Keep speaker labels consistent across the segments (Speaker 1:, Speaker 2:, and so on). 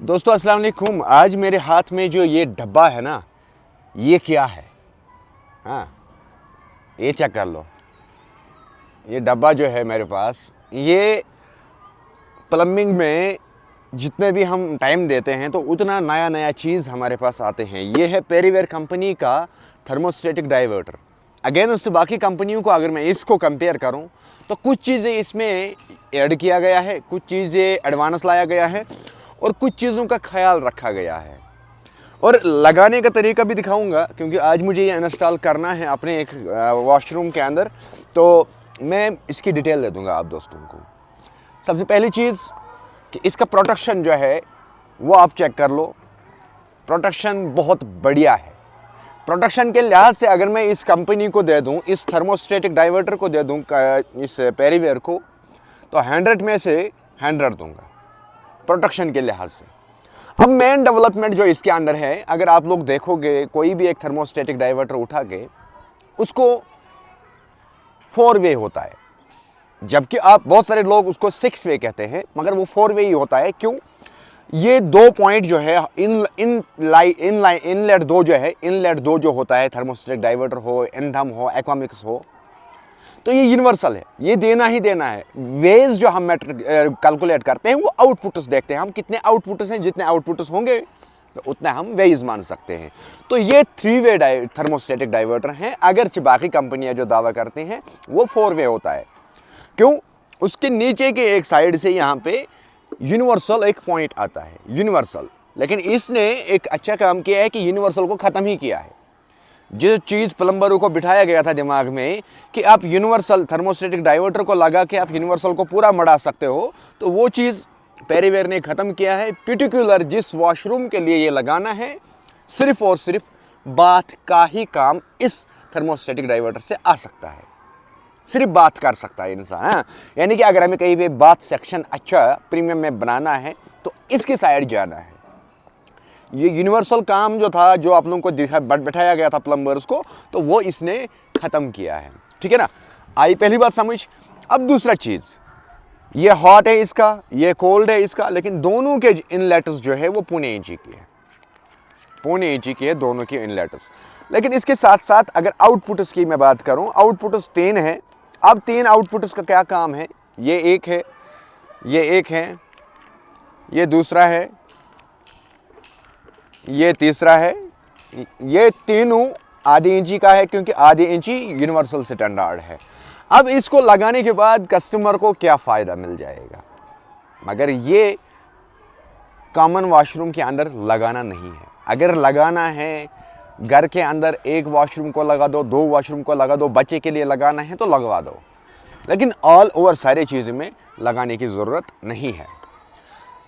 Speaker 1: दोस्तों अस्सलाम वालेकुम। आज मेरे हाथ में जो ये डब्बा है ना, ये क्या है? हाँ, ये चेक कर लो। ये डब्बा जो है मेरे पास, ये प्लम्बिंग में जितने भी हम टाइम देते हैं तो उतना नया नया चीज़ हमारे पास आते हैं। ये है पेरीवेयर कंपनी का थर्मोस्टेटिक डाइवर्टर। अगेंस्ट बाकी कंपनियों को अगर मैं इसको कंपेयर करूं तो कुछ चीज़ें इसमें ऐड किया गया है, कुछ चीज़ें एडवांस लाया गया है और कुछ चीज़ों का ख्याल रखा गया है। और लगाने का तरीका भी दिखाऊंगा, क्योंकि आज मुझे ये इंस्टॉल करना है अपने एक वॉशरूम के अंदर, तो मैं इसकी डिटेल दे दूंगा आप दोस्तों को। सबसे पहली चीज़ कि इसका प्रोटेक्शन जो है वो आप चेक कर लो। प्रोटेक्शन बहुत बढ़िया है। प्रोटेक्शन के लिहाज से अगर मैं इस कंपनी को दे दूं, इस थर्मोस्टेटिक डाइवर्टर को दे दूं, इस पेरीवेयर को, तो 100 में से 100 दूंगा प्रोटेक्शन के लिहाज से। अब मेन डेवलपमेंट जो इसके अंदर है, अगर आप लोग देखोगे कोई भी एक थर्मोस्टेटिक डाइवर्टर उठा के, उसको 4 वे होता है, जबकि आप बहुत सारे लोग उसको 6 वे कहते हैं, मगर वो 4 वे ही होता है। क्यों? ये 2 पॉइंट जो है इनलेट 2 जो है, इनलेट 2 जो होता है, थर्मोस्टेटिक डाइवर्टर हो, एंथम हो, एक्वामिक्स हो, तो ये यूनिवर्सल है, ये देना ही देना है। वेज जो हम कैलकुलेट करते हैं वो आउटपुट्स देखते हैं, हम कितने आउटपुट्स हैं, जितने आउटपुट्स होंगे तो उतना हम वेज मान सकते हैं। तो ये 3 वे थर्मोस्टेटिक डाइवर्टर हैं, अगर बाकी कंपनियां जो दावा करती हैं वो 4 वे होता है। क्यों? उसके नीचे के एक साइड से यहाँ पे यूनिवर्सल एक पॉइंट आता है, यूनिवर्सल। लेकिन इसने एक अच्छा काम किया है कि यूनिवर्सल को ख़त्म ही किया है। जो चीज़ प्लम्बरों को बिठाया गया था दिमाग में कि आप यूनिवर्सल थर्मोस्टेटिक डाइवर्टर को लगा के आप यूनिवर्सल को पूरा मढ़ा सकते हो, तो वो चीज़ पेरीवेयर ने ख़त्म किया है। पर्टिकुलर जिस वॉशरूम के लिए ये लगाना है, सिर्फ और सिर्फ बाथ का ही काम इस थर्मोस्टेटिक डाइवर्टर से आ सकता है। सिर्फ बात कर सकता है इंसान। हाँ, यानी कि अगर हमें कहीं पे बात सेक्शन अच्छा प्रीमियम में बनाना है तो इसकी साइड जाना है। ये यूनिवर्सल काम जो था, जो आप लोगों को बैठाया गया था प्लम्बर्स को, तो वो इसने ख़त्म किया है। ठीक है ना? आई पहली बात समझ। अब दूसरा चीज़, ये हॉट है इसका, ये कोल्ड है इसका, लेकिन दोनों के इनलेट्स जो है वो पौने इंची की है, पौने इंची की है दोनों की इनलेट्स। लेकिन इसके साथ साथ अगर आउटपुट्स की मैं बात करूं, आउटपुट्स 3 हैं। अब 3 आउटपुट्स का क्या काम है? ये एक है, ये एक है, ये दूसरा है, ये तीसरा है। ये तीनों आधी इंची का है, क्योंकि आधी इंची यूनिवर्सल स्टैंडर्ड है। अब इसको लगाने के बाद कस्टमर को क्या फ़ायदा मिल जाएगा? मगर ये कॉमन वॉशरूम के अंदर लगाना नहीं है। अगर लगाना है घर के अंदर, एक वॉशरूम को लगा दो, 2 वॉशरूम को लगा दो, बच्चे के लिए लगाना है तो लगवा दो, लेकिन ऑल ओवर सारी चीज़ में लगाने की ज़रूरत नहीं है।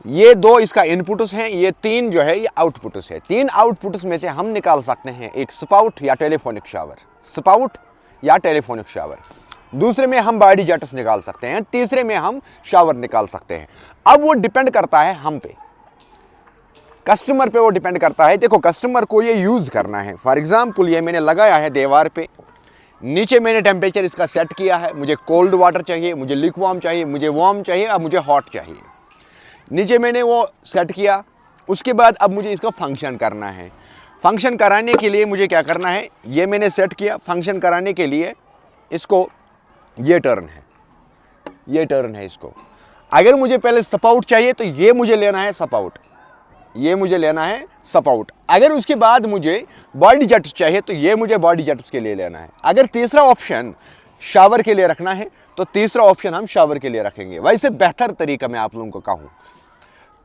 Speaker 1: ये 2 इसका इनपुट्स हैं, ये 3 जो है ये आउटपुट्स है। 3 आउटपुट्स में से हम निकाल सकते हैं एक स्पाउट या टेलीफोनिक शावर, स्पाउट या टेलीफोनिक शावर। दूसरे में हम बॉडी जेट्स निकाल सकते हैं, तीसरे में हम शावर निकाल सकते हैं। अब वो डिपेंड करता है हम पे, कस्टमर पे वो डिपेंड करता है। देखो, कस्टमर को ये यूज़ करना है। फॉर एग्जांपल, ये मैंने लगाया है दीवार पे, नीचे मैंने टेम्परेचर इसका सेट किया है। मुझे कोल्ड वाटर चाहिए, मुझे लिक्वार्म चाहिए, मुझे वार्म चाहिए और मुझे हॉट चाहिए। नीचे मैंने वो सेट किया। उसके बाद अब मुझे इसका फंक्शन करना है। फंक्शन कराने के लिए मुझे क्या करना है? ये मैंने सेट किया। फंक्शन कराने के लिए इसको, ये टर्न है, ये टर्न है इसको। अगर मुझे पहले सपाउट चाहिए तो ये मुझे लेना है सपाउट, ये मुझे लेना है सपाउट। अगर उसके बाद मुझे बॉडी जेट्स चाहिए तो ये मुझे बॉडी जेट्स के लिए लेना है। अगर तीसरा ऑप्शन शावर के लिए रखना है तो तीसरा ऑप्शन हम शावर के लिए रखेंगे। वैसे बेहतर तरीका मैं आप लोगों को कहूँ,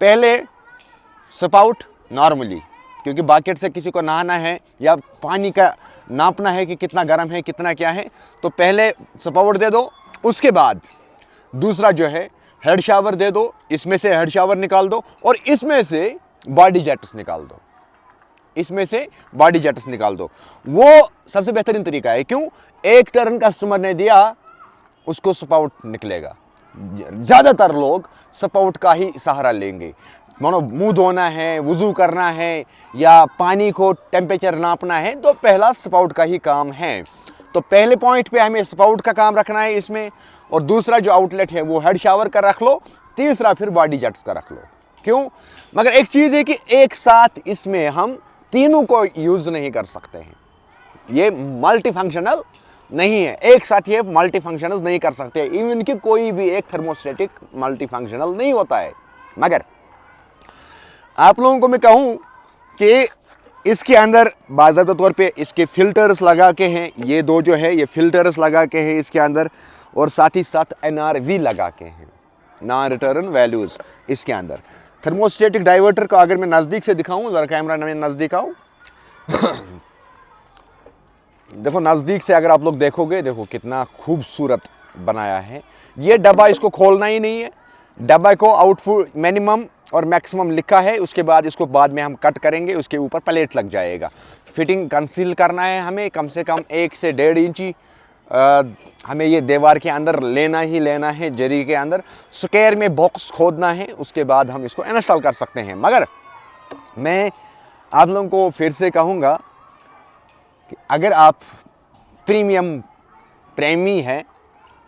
Speaker 1: पहले सपाउट नॉर्मली, क्योंकि बकेट से किसी को नहाना है या पानी का नापना है कि कितना गर्म है कितना क्या है, तो पहले सपाउट दे दो। उसके बाद दूसरा जो है हेड शावर दे दो, इसमें से हेड शावर निकाल दो और इसमें से बॉडी जेट्स निकाल दो, इसमें से बॉडी जेट्स निकाल दो। वो सबसे बेहतरीन तरीका है। क्यों? एक टर्न कस्टमर ने दिया, उसको सपाउट निकलेगा। ज़्यादातर लोग सपाउट का ही सहारा लेंगे। मानो मुंह धोना है, वुज़ू करना है या पानी को टेम्परेचर नापना है, तो पहला सपाउट का ही काम है। तो पहले पॉइंट पे हमें स्पाउट का काम रखना है इसमें, और दूसरा जो आउटलेट है वो हेड शावर का रख लो। तीसरा फिर बॉडी जेट्स का रख लो। क्यों? मगर एक चीज़ है कि एक साथ इसमें हम तीनों को यूज़ नहीं कर सकते हैं, ये मल्टी फंक्शनल नहीं है, एक साथ ये मल्टी फंक्शनल नहीं कर सकते। इवन कि कोई भी एक थर्मोस्टेटिक मल्टी फंक्शनल नहीं होता है। मगर आप लोगों को मैं कहूँ कि इसके अंदर बाज़ाब्ता तौर पे इसके फिल्टर्स लगा के हैं, ये दो जो है ये फिल्टर्स लगा के हैं इसके अंदर, और साथ ही साथ NRV लगा के हैं, नॉन रिटर्न वैल्यूज़ इसके अंदर। थर्मोस्टेटिक डाइवर्टर का अगर मैं नज़दीक से दिखाऊं, ज़रा कैमरा में नज़दीक आओ देखो नज़दीक से अगर आप लोग देखोगे, देखो कितना खूबसूरत बनाया है। ये डब्बा इसको खोलना ही नहीं है, डब्बा को आउटपुट मिनिमम और मैक्सिमम लिखा है, उसके बाद इसको बाद में हम कट करेंगे, उसके ऊपर प्लेट लग जाएगा। फिटिंग कंसील करना है हमें कम से कम 1 से 1.5 इंची हमें ये दीवार के अंदर लेना ही लेना है, जरी के अंदर स्क्वायर में बॉक्स खोदना है, उसके बाद हम इसको इंस्टॉल कर सकते हैं। मगर मैं आप लोगों को फिर से कहूँगा कि अगर आप प्रेमी है,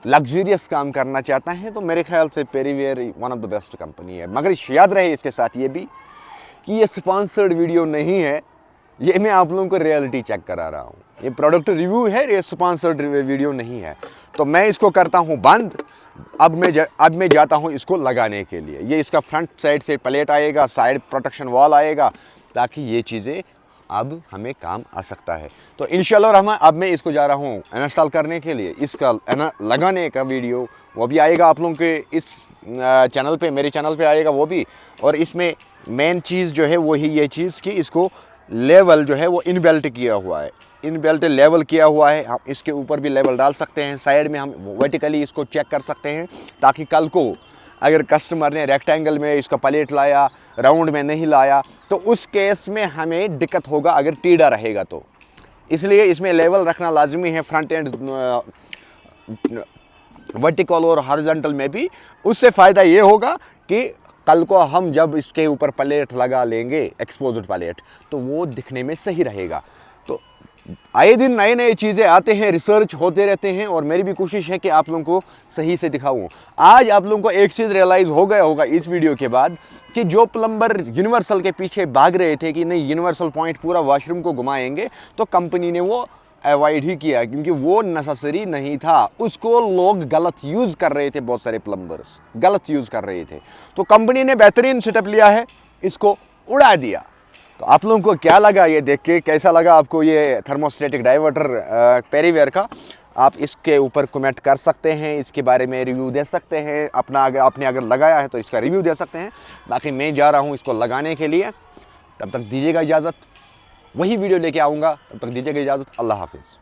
Speaker 1: लग्जरियस काम करना चाहता है, तो मेरे ख्याल से पेरीवेयर one of the best company है। मगर याद रहे इसके साथ ये भी कि ये स्पॉन्सर्ड वीडियो नहीं है, ये मैं आप लोगों को रियलिटी चेक करा रहा हूँ, ये प्रोडक्ट रिव्यू है, ये स्पॉन्सर्ड वीडियो नहीं है। तो मैं इसको करता हूँ बंद। अब मैं जाता हूँ इसको लगाने के लिए। ये इसका फ्रंट साइड से प्लेट आएगा, साइड प्रोटेक्शन वॉल आएगा, ताकि ये चीज़ें अब हमें काम आ सकता है। तो इंशाल्लाह रहमान अब मैं इसको जा रहा हूँ इंस्टॉल करने के लिए। इसका लगाने का वीडियो वो भी आएगा आप लोगों के इस चैनल पे, मेरे चैनल पे आएगा वो भी। और इसमें मेन चीज़ जो है वही ये चीज़ कि इसको लेवल जो है वो इनबिल्ट किया हुआ है, इनबिल्ट लेवल किया हुआ है। हम इसके ऊपर भी लेवल डाल सकते हैं, साइड में हम वर्टिकली इसको चेक कर सकते हैं, ताकि कल को अगर कस्टमर ने रेक्टेंगल में इसका प्लेट लाया, राउंड में नहीं लाया, तो उस केस में हमें दिक्कत होगा अगर टीडा रहेगा तो। इसलिए इसमें लेवल रखना लाजमी है, फ्रंट एंड वर्टिकल और हॉरिजॉन्टल में भी। उससे फ़ायदा ये होगा कि कल को हम जब इसके ऊपर प्लेट लगा लेंगे, एक्सपोज्ड प्लेट, तो वो दिखने में सही रहेगा। तो आए दिन नए नए चीज़ें आते हैं, रिसर्च होते रहते हैं, और मेरी भी कोशिश है कि आप लोगों को सही से दिखाऊं। आज आप लोगों को एक चीज़ रियलाइज़ हो गया होगा इस वीडियो के बाद कि जो प्लम्बर यूनिवर्सल के पीछे भाग रहे थे कि नहीं यूनिवर्सल पॉइंट पूरा वॉशरूम को घुमाएंगे, तो कंपनी ने वो अवॉइड ही किया, क्योंकि वो नेसेसरी नहीं था। उसको लोग गलत यूज़ कर रहे थे, बहुत सारे प्लम्बर्स गलत यूज़ कर रहे थे। तो कंपनी ने बेहतरीन सेटअप लिया है, इसको उड़ा दिया। तो आप लोगों को क्या लगा ये देख के, कैसा लगा आपको ये थर्मोस्टेटिक डाइवर्टर पेरीवेयर का? आप इसके ऊपर कमेंट कर सकते हैं, इसके बारे में रिव्यू दे सकते हैं अपना। अगर आपने लगाया है तो इसका रिव्यू दे सकते हैं। बाकी मैं जा रहा हूँ इसको लगाने के लिए, तब तक दीजिएगा इजाज़त। वही वीडियो लेके आऊँगा, तब तक दीजिएगा इजाज़त। अल्लाह हाफिज़।